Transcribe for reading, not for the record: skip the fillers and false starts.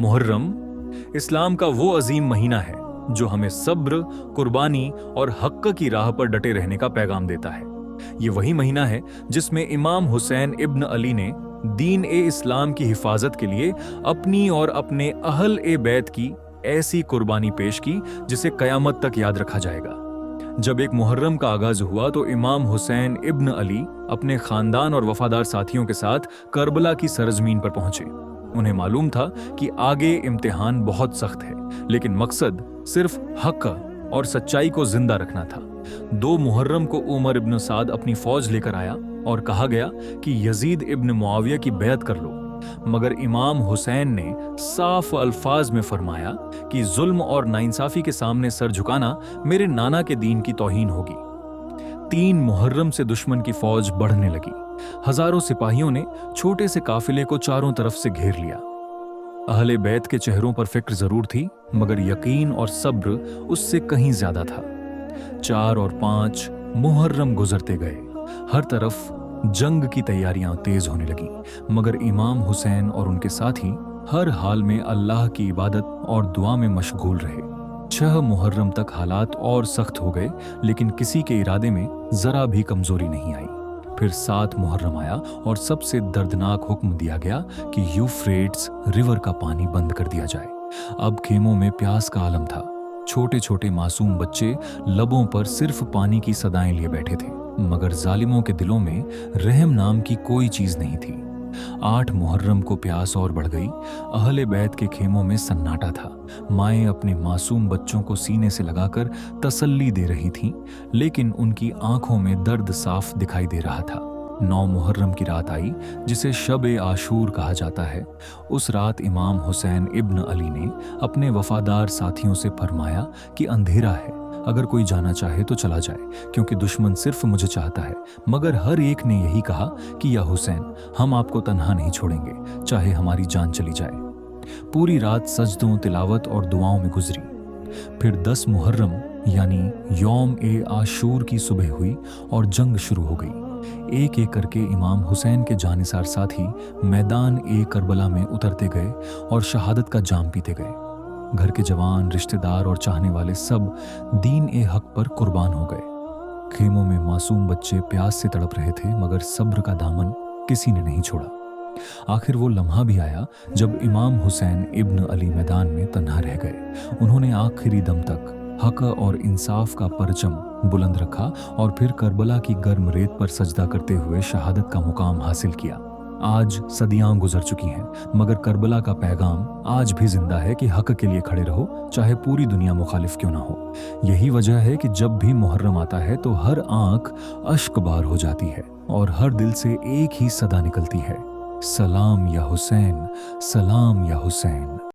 मुहर्रम इस्लाम का वो अजीम महीना है जो हमें सब्र, कुर्बानी और हक़ की राह पर डटे रहने का पैगाम देता है। ये वही महीना है जिसमें इमाम हुसैन इब्न अली ने दीन ए इस्लाम की हिफाजत के लिए अपनी और अपने अहल ए बैत की ऐसी कुर्बानी पेश की जिसे कयामत तक याद रखा जाएगा। जब एक मुहर्रम का आगाज हुआ तो इमाम हुसैन इब्न अली अपने खानदान और वफादार साथियों के साथ करबला की सरजमीन पर पहुंचे। उन्हें मालूम था कि आगे इम्तिहान बहुत सख्त है, लेकिन मकसद सिर्फ हक और सच्चाई को जिंदा रखना था। 2 मुहर्रम को उमर इब्न साद अपनी फौज लेकर आया और कहा गया कि यजीद इब्न मुआविया की बैत कर लो, मगर इमाम हुसैन ने साफ अल्फाज में फरमाया कि जुल्म और नाइंसाफी के सामने सर झुकाना मेरे नाना के दीन की तौहीन होगी। 3 मुहर्रम से दुश्मन की फौज बढ़ने लगी। हजारों सिपाहियों ने छोटे से काफिले को चारों तरफ से घेर लिया। अहले बैत के चेहरों पर फिक्र जरूर थी, मगर यकीन और सब्र उससे कहीं ज्यादा था। 4 और 5 मुहर्रम गुजरते गए। हर तरफ जंग की तैयारियां तेज होने लगी, मगर इमाम हुसैन और उनके साथी हर हाल में अल्लाह की इबादत और दुआ में मशगूल रहे। 6 मुहर्रम तक हालात और सख्त हो गए, लेकिन किसी के इरादे में जरा भी कमजोरी नहीं आई। फिर 7 मुहर्रम आया और सबसे दर्दनाक हुक्म दिया गया कि यूफ्रेट्स रिवर का पानी बंद कर दिया जाए। अब खेमों में प्यास का आलम था। छोटे छोटे मासूम बच्चे लबों पर सिर्फ पानी की सदाएं लिए बैठे थे, मगर जालिमों के दिलों में रहम नाम की कोई चीज नहीं थी। 8 मुहर्रम को प्यास और बढ़ गई। अहले बैत के खेमों में सन्नाटा था। माएं अपने मासूम बच्चों को सीने से लगाकर तसल्ली दे रही थीं, लेकिन उनकी आंखों में दर्द साफ दिखाई दे रहा था। 9 मुहर्रम की रात आई, जिसे शब-ए आशूर कहा जाता है। उस रात इमाम हुसैन इब्न अली ने अपने वफादार साथियों से फरमाया कि अंधेरा है, अगर कोई जाना चाहे तो चला जाए, क्योंकि दुश्मन सिर्फ मुझे चाहता है। मगर हर एक ने यही कहा कि या हुसैन, हम आपको तन्हा नहीं छोड़ेंगे, चाहे हमारी जान चली जाए। पूरी रात सजदों, तिलावत और दुआओं में गुजरी। फिर 10 मुहर्रम यानी यौम ए आशूर की सुबह हुई और जंग शुरू हो गई। एक एक करके इमाम हुसैन के जानिसार साथी मैदान ए करबला में उतरते गए और शहादत का जाम पीते गए। घर के जवान, रिश्तेदार और चाहने वाले सब दीन ए हक पर कुर्बान हो गए। खेमों में मासूम बच्चे प्यास से तड़प रहे थे, मगर सब्र का दामन किसी ने नहीं छोड़ा। आखिर वो लम्हा भी आया जब इमाम हुसैन इब्न अली मैदान में तन्हा रह गए। उन्होंने आखिरी दम तक हक और इंसाफ का परचम बुलंद रखा और फिर करबला की गर्म रेत पर सजदा करते हुए शहादत का मुकाम हासिल किया। आज सदियां गुजर चुकी हैं, मगर करबला का पैगाम आज भी जिंदा है कि हक के लिए खड़े रहो, चाहे पूरी दुनिया मुखालिफ क्यों ना हो। यही वजह है कि जब भी मुहर्रम आता है तो हर आंख अश्कबार हो जाती है और हर दिल से एक ही सदा निकलती है, सलाम या हुसैन, सलाम या हुसैन।